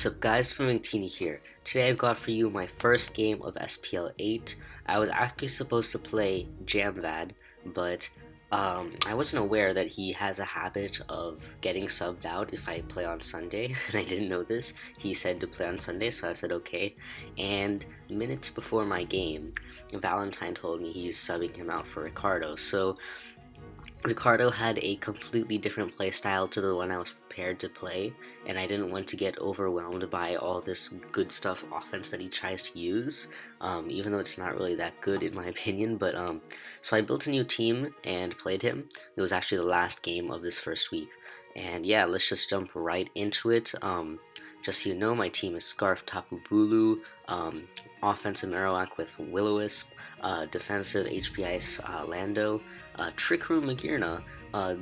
What's up guys, FlamingVictini here. Today I've got for you my first game of SPL 8. I was actually supposed to play Jamvad, but I wasn't aware that he has a habit of getting subbed out if I play on Sunday, and I didn't know this. He said to play on Sunday, so I said okay. And minutes before my game, Valentine told me he's subbing him out for Ricardo, so Ricardo had a completely different playstyle to the one I was prepared to play, and I didn't want to get overwhelmed by all this good stuff offense that he tries to use, even though it's not really that good in my opinion. But so I built a new team and played him. It was actually the last game of this first week, and yeah, let's just jump right into it. Just so you know, my team is Scarf Tapu Bulu, offensive Marowak with Will-O-Wisp, defensive HP Ice Lando, Trick Room Magearna.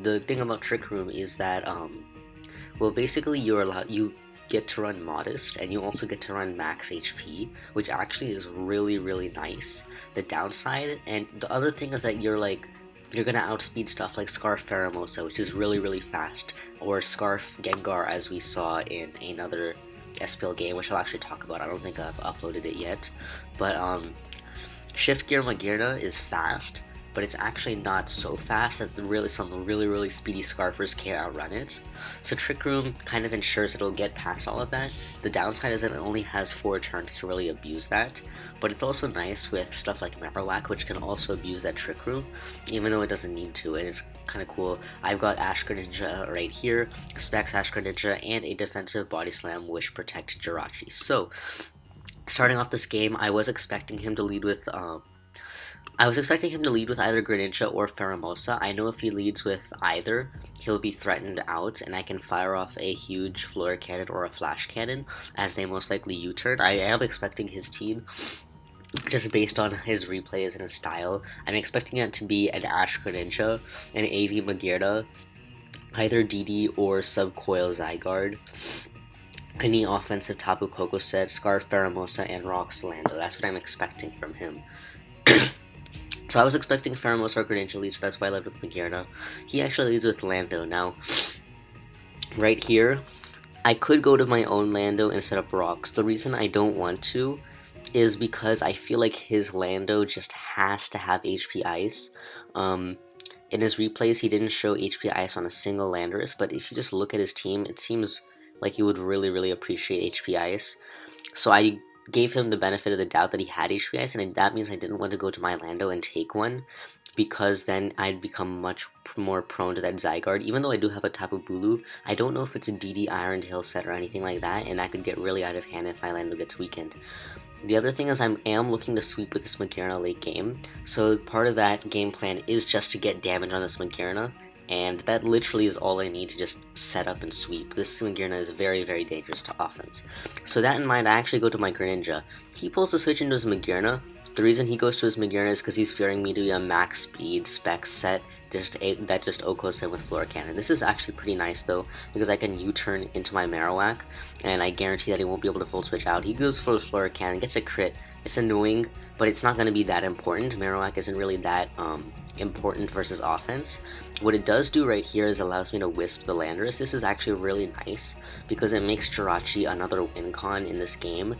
The thing about Trick Room is that, well, basically you get to run Modest, and you also get to run Max HP, which actually is really nice. The downside, and the other thing is that you're gonna outspeed stuff like Scarf Pheromosa, which is really fast, or Scarf Gengar, as we saw in another SPL game, which I'll actually talk about. I don't think I've uploaded it yet, but Shift Gear Magearna is fast, but it's actually not so fast that some really speedy Scarfers can't outrun it. So Trick Room kind of ensures it'll get past all of that. The downside is that it only has 4 turns to really abuse that, but it's also nice with stuff like Marowak, which can also abuse that Trick Room, even though it doesn't need to, and it's kind of cool. I've got Ash Greninja right here, Specs Ash Greninja, and a defensive Body Slam Wish Protect Jirachi. So, starting off this game, I was expecting him to lead with either Greninja or Pheromosa. I know if he leads with either, he'll be threatened out, and I can fire off a huge Flare Cannon or a Flash Cannon, as they most likely U-turn. I am expecting his team, just based on his replays and his style, I'm expecting it to be an Ash Greninja, an AV Magearna, either DD or Subcoil Zygarde, any offensive Tapu Koko set, Scarf Pheromosa, and Rocks Lando. That's what I'm expecting from him. So I was expecting Pheromosa or Greninja lead, so that's why I led with Magearna. He actually leads with Lando. Now, right here, I could go to my own Lando and set up Rocks. The reason I don't want to is because I feel like his Lando just has to have HP Ice. In his replays, he didn't show HP Ice on a single Landorus, but if you just look at his team, it seems like he would really appreciate HP Ice. So I gave him the benefit of the doubt that he had HP Ice, and that means I didn't want to go to my Lando and take one, because then I'd become much more prone to that Zygarde. Even though I do have a Tapu Bulu, I don't know if it's a DD Iron Tail set or anything like that, and that could get really out of hand if my Lando gets weakened. The other thing is I am looking to sweep with this Magearna late game, so part of that game plan is just to get damage on this Magearna, and that literally is all I need to just set up and sweep. This Magearna is very dangerous to offense. So that in mind, I actually go to my Greninja. He pulls the switch into his Magearna. The reason he goes to his Magearna is because he's fearing me to be a max speed spec set that just Okos him with Flare Cannon. This is actually pretty nice though, because I can U-turn into my Marowak, and I guarantee that he won't be able to full switch out. He goes for the Flare Cannon, gets a crit. It's annoying, but it's not going to be that important. Marowak isn't really that important versus offense. What it does do right here is allows me to Wisp the Landorus. This is actually really nice, because it makes Jirachi another win con in this game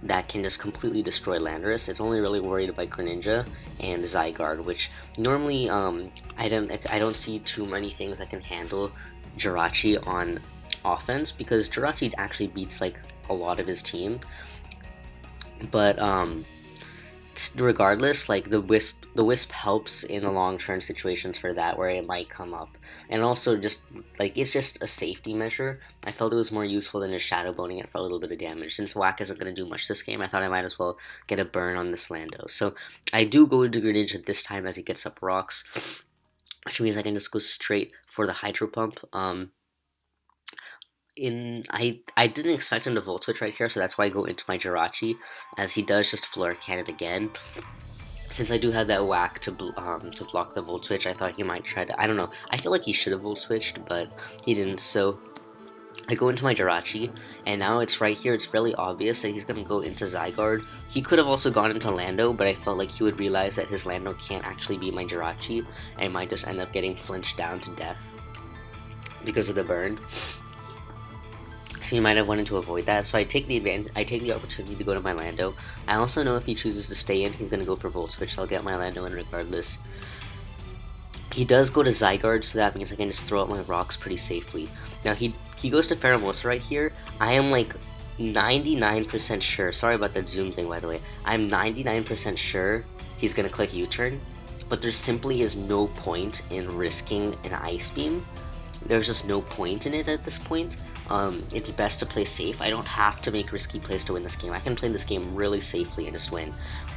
that can just completely destroy Landorus. It's only really worried about Greninja and Zygarde, which normally I don't see too many things that can handle Jirachi on offense, because Jirachi actually beats like a lot of his team. But regardless, like the Wisp helps in the long term situations for that, where it might come up, and also just like it's just a safety measure. I felt it was more useful than just shadow boning it for a little bit of damage. Since Whack isn't going to do much this game, I thought I might as well get a burn on this Lando. So I do go to Greninja this time as he gets up Rocks, which means I can just go straight for the Hydro Pump. I didn't expect him to Volt Switch right here, so that's why I go into my Jirachi, as he does just Flare Cannon again. Since I do have that Whack to block the Volt Switch, I thought he might try to, I don't know, I feel like he should have Volt Switched, but he didn't, so I go into my Jirachi, and now it's right here, it's fairly obvious that he's going to go into Zygarde. He could have also gone into Lando, but I felt like he would realize that his Lando can't actually be my Jirachi, and might just end up getting flinched down to death because of the burn. so you might have wanted to avoid that. So I take the opportunity to go to my Lando. I also know if he chooses to stay in, he's going to go for Volt Switch, so I'll get my Lando in regardless. He does go to Zygarde, so that means I can just throw out my rocks pretty safely. Now he goes to Pheromosa right here. I am like 99% sure, sorry about that zoom thing by the way, I'm 99% sure he's going to click U-turn, but there simply is no point in risking an Ice Beam. There's just no point in it at this point. It's best to play safe. I don't have to make risky plays to win this game. I can play this game really safely and just win.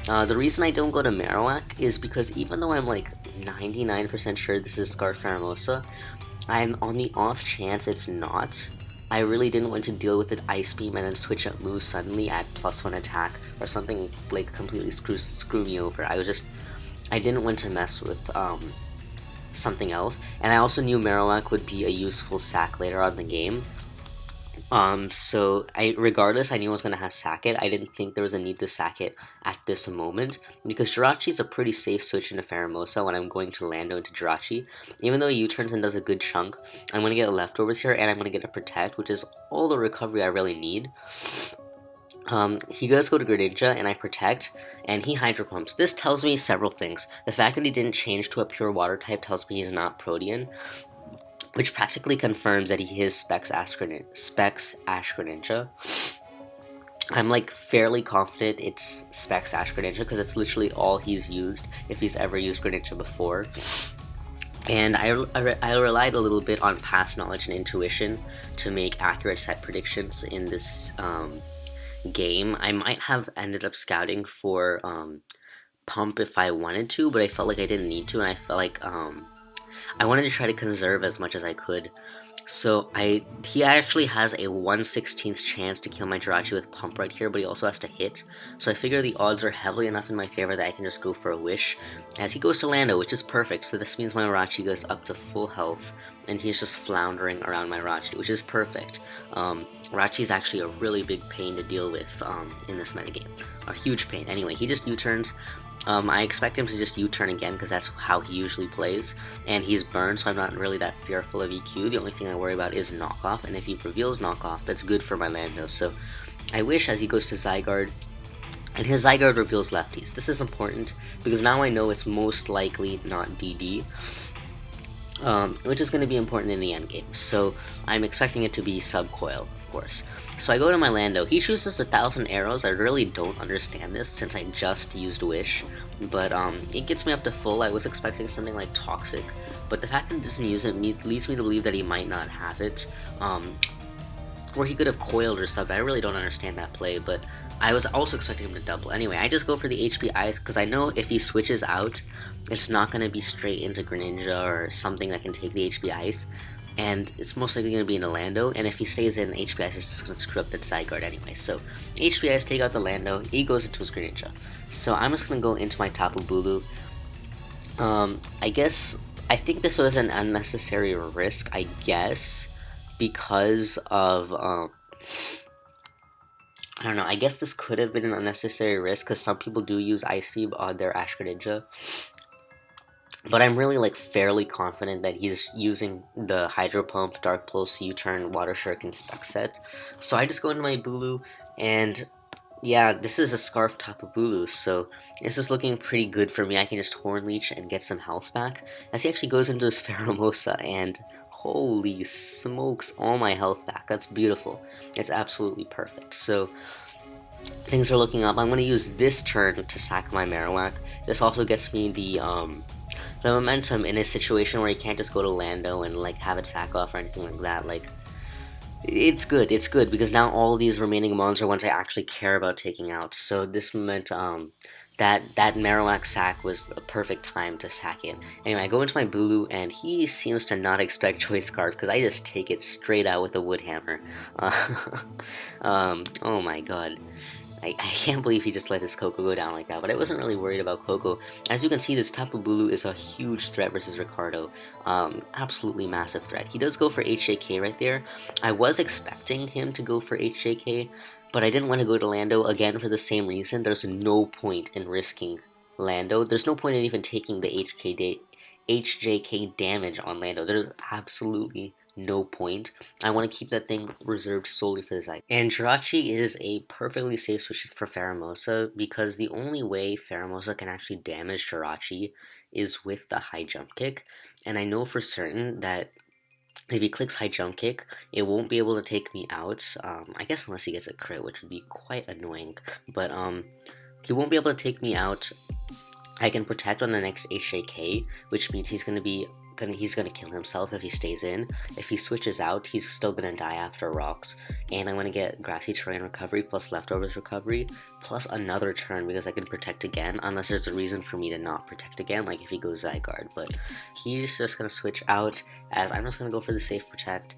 The reason I don't go to Marowak is because even though I'm like 99% sure this is Scarf Pheromosa, I'm on the off chance it's not. I really didn't want to deal with an Ice Beam and then switch up moves suddenly at +1 attack or something like completely screw me over. I didn't want to mess with something else, and I also knew Marowak would be a useful sack later on in the game. So regardless, I knew I was going to have sack it. I didn't think there was a need to sack it at this moment, because Jirachi is a pretty safe switch into Pheromosa when I'm going to Lando into Jirachi. Even though he U-turns and does a good chunk, I'm going to get leftovers here, and I'm going to get a Protect, which is all the recovery I really need. He does go to Greninja, and I Protect, and he Hydro Pumps. This tells me several things. The fact that he didn't change to a pure water type tells me he's not Protean, which practically confirms that he is Specs Ash Greninja. I'm like fairly confident it's Specs Ash Greninja because it's literally all he's used if he's ever used Greninja before. And I relied a little bit on past knowledge and intuition to make accurate set predictions in this game. I might have ended up scouting for Pump if I wanted to, but I felt like I didn't need to, and I felt like I wanted to try to conserve as much as I could. So he actually has a 1/16th chance to kill my Jirachi with Pump right here, but he also has to hit. So I figure the odds are heavily enough in my favor that I can just go for a Wish. As he goes to Lando, which is perfect, so this means my Jirachi goes up to full health, and he's just floundering around my Jirachi, which is perfect. Jirachi is actually a really big pain to deal with in this metagame. A huge pain. Anyway, he just U-turns. I expect him to just U-turn again because that's how he usually plays, and he's burned, so I'm not really that fearful of EQ. The only thing I worry about is knockoff, and if he reveals knockoff, that's good for my Lando. So I wish as he goes to Zygarde, and his Zygarde reveals lefties. This is important because now I know it's most likely not DD, which is going to be important in the end game. So I'm expecting it to be Subcoil, of course. So I go to my Lando. He chooses 1,000 arrows. I really don't understand this since I just used Wish, but it gets me up to full. I was expecting something like Toxic, but the fact that he doesn't use it leads me to believe that he might not have it, or he could have coiled or something. I really don't understand that play, but I was also expecting him to double. Anyway, I just go for the HP Ice because I know if he switches out, it's not going to be straight into Greninja or something that can take the HP Ice, and it's most likely going to be in a Lando, and if he stays in, HP Ice is just going to screw up the Zygarde anyway. So HP Ice take out the Lando, he goes into his Greninja. So I'm just going to go into my Tapu Bulu. I think this was an unnecessary risk, I guess, because of, I don't know, I guess this could have been an unnecessary risk because some people do use Ice Beam on their Ash Greninja. But I'm really like fairly confident that he's using the Hydro Pump, Dark Pulse, U-turn, Water Shuriken spec set. So I just go into my Bulu, and yeah, this is a Scarf Tapu Bulu, so this is looking pretty good for me. I can just Horn Leech and get some health back. As he actually goes into his Pheromosa, and holy smokes, all my health back. That's beautiful. It's absolutely perfect. So things are looking up. I'm going to use this turn to sack my Marowak. This also gets me the momentum in a situation where he can't just go to Lando and like have it sack off or anything like that. Like, it's good because now all these remaining mons are ones I actually care about taking out. So this meant that Marowak sack was a perfect time to sack it. Anyway, I go into my Bulu, and he seems to not expect Choice Scarf because I just take it straight out with a Wood Hammer. Oh my god. I can't believe he just let his Coco go down like that, but I wasn't really worried about Coco. As you can see, this Tapu Bulu is a huge threat versus Ricardo. Absolutely massive threat. He does go for HJK right there. I was expecting him to go for HJK, but I didn't want to go to Lando again for the same reason. There's no point in risking Lando. There's no point in even taking the HJK damage on Lando. There's absolutely no point. I want to keep that thing reserved solely for the Zygarde. And Jirachi is a perfectly safe switch for Pheromosa because the only way Pheromosa can actually damage Jirachi is with the high jump kick. And I know for certain that if he clicks high jump kick, it won't be able to take me out. I guess unless he gets a crit, which would be quite annoying. But he won't be able to take me out. I can protect on the next HJK, which means he's gonna kill himself if he stays in. If he switches out, he's still gonna die after rocks. And I'm gonna get Grassy Terrain recovery plus Leftovers recovery plus another turn because I can protect again, unless there's a reason for me to not protect again, like if he goes Zygarde. But he's just gonna switch out as I'm just gonna go for the safe protect.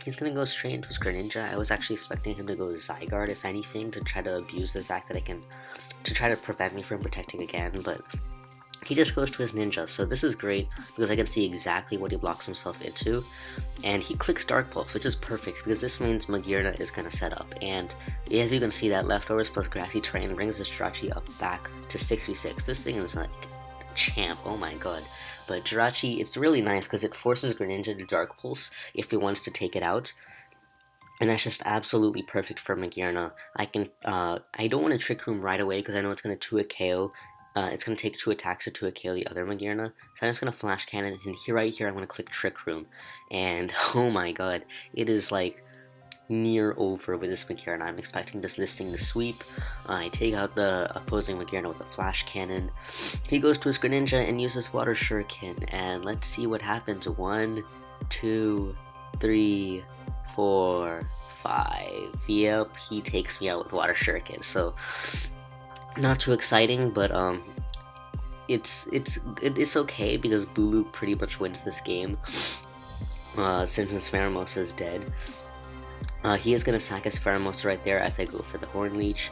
He's gonna go straight into his Greninja. I was actually expecting him to go Zygarde, if anything, to try to abuse the fact that to try to prevent me from protecting again, but he just goes to his ninja, so this is great because I can see exactly what he blocks himself into, and he clicks Dark Pulse, which is perfect because this means Magearna is going to set up, and as you can see, that Leftovers plus Grassy Terrain brings the Jirachi up back to 66. This thing is like champ, oh my god. But Jirachi, it's really nice because it forces Greninja to Dark Pulse if he wants to take it out. And that's just absolutely perfect for Magearna. I don't want to Trick Room right away because I know it's going to 2-hit KO. It's going to take 2 attacks to 2-hit KO the other Magearna. So I'm just going to Flash Cannon, and right here I'm going to click Trick Room. And oh my god, it is like near over with this Magearna. I'm expecting this listing to sweep. I take out the opposing Magearna with the Flash Cannon. He goes to his Greninja and uses Water Shuriken. And let's see what happens. 1, 2, 3, 4, 5. Yep, he takes me out with Water Shuriken. So not too exciting, but it's okay because Bulu pretty much wins this game since his Pheromosa is dead. He is gonna sack his Pheromosa right there as I go for the Horn Leech,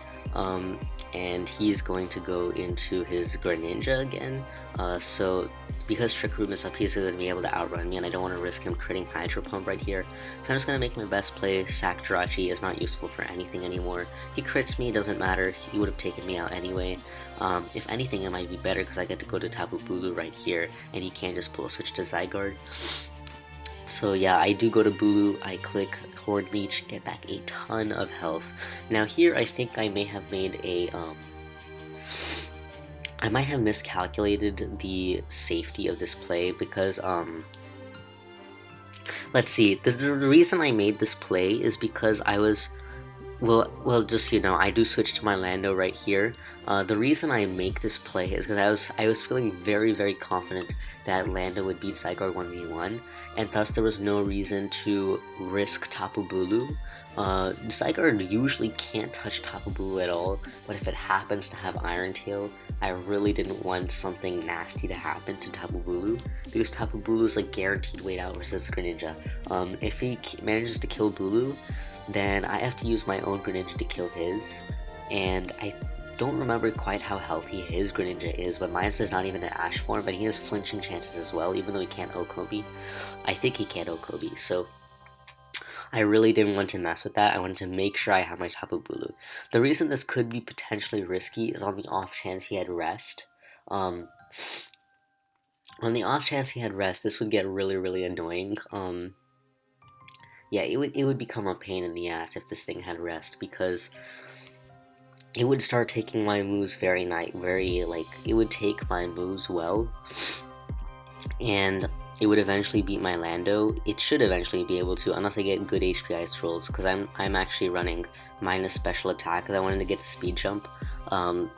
and he's going to go into his Greninja again. So because Trick Room is up, he's going to be able to outrun me, and I don't want to risk him critting Hydro Pump right here. So I'm just going to make my best play. Sack Jirachi is not useful for anything anymore. He crits me, doesn't matter. He would have taken me out anyway. If anything, it might be better because I get to go to Tapu Bulu right here, and he can't just pull a switch to Zygarde. So yeah, I do go to Bulu, I click Horn Leech, get back a ton of health. Now here, I think I may have made a, I might have miscalculated the safety of this play because, let's see, the reason I made this play is because I was, well, just, you know, I do switch to my Lando right here. The reason I make this play is because I was feeling very, very confident that Lando would beat Zygarde 1v1, and thus there was no reason to risk Tapu Bulu. Zygarde usually can't touch Tapu Bulu at all, but if it happens to have Iron Tail, I really didn't want something nasty to happen to Tapu Bulu, because Tapu Bulu is like guaranteed wait out versus Greninja. If he manages to kill Bulu, then I have to use my own Greninja to kill his, and I don't remember quite how healthy his Greninja is, but mine is not even an Ash form, but he has flinching chances as well, even though he can't Okobi. I think he can't Okobi, so I really didn't want to mess with that. I wanted to make sure I have my Tapu Bulu. The reason this could be potentially risky is on the off chance he had rest. On the off chance he had rest, this would get really, really annoying. Yeah, it would become a pain in the ass if this thing had rest, because it would start taking my moves it would take my moves well, and it would eventually beat my Lando. It should eventually be able to, unless I get good HP Ice Rolls, because I'm actually running minus special attack because I wanted to get the speed jump,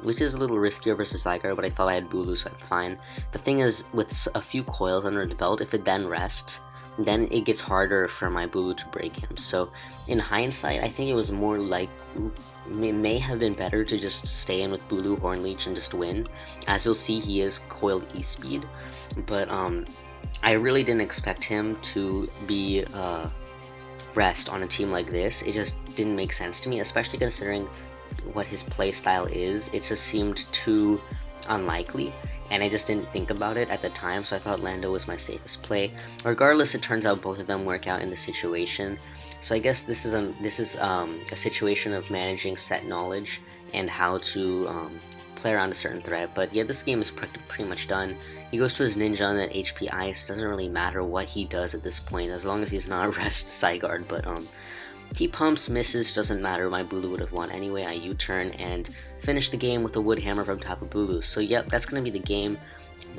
which is a little riskier versus Zygarde, but I felt I had Bulu, so I'm fine. The thing is, with a few coils under the belt, if it then rests, then it gets harder for my Bulu to break him. So in hindsight, I think it was more like, it may have been better to just stay in with Bulu, Horn Leech, and just win. As you'll see, he is coiled E-Speed, but I really didn't expect him to be rest on a team like this. It just didn't make sense to me, especially considering what his playstyle is. It just seemed too unlikely, and I just didn't think about it at the time, so I thought Lando was my safest play. Regardless, it turns out both of them work out in the situation. So I guess this is a situation of managing set knowledge and how to play around a certain threat. But yeah, this game is pretty much done. He goes to his ninja on that HP ice. Doesn't really matter what he does at this point, as long as he's not rest Zygarde. But he pumps, misses, doesn't matter. My Bulu would have won anyway. I U-turn and finish the game with a wood hammer from Tapu Bulu. So yep, that's gonna be the game.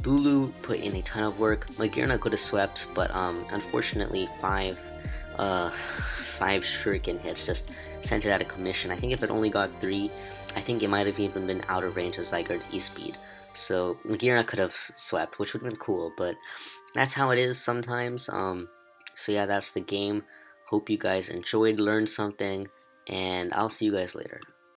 Bulu put in a ton of work. Magearna could have swept, but unfortunately, five shuriken hits just sent it out of commission. I think if it only got 3, I think it might have even been out of range of Zygarde's E-Speed. So Magearna could have swept, which would have been cool, but that's how it is sometimes. So yeah, that's the game. Hope you guys enjoyed, learned something, and I'll see you guys later.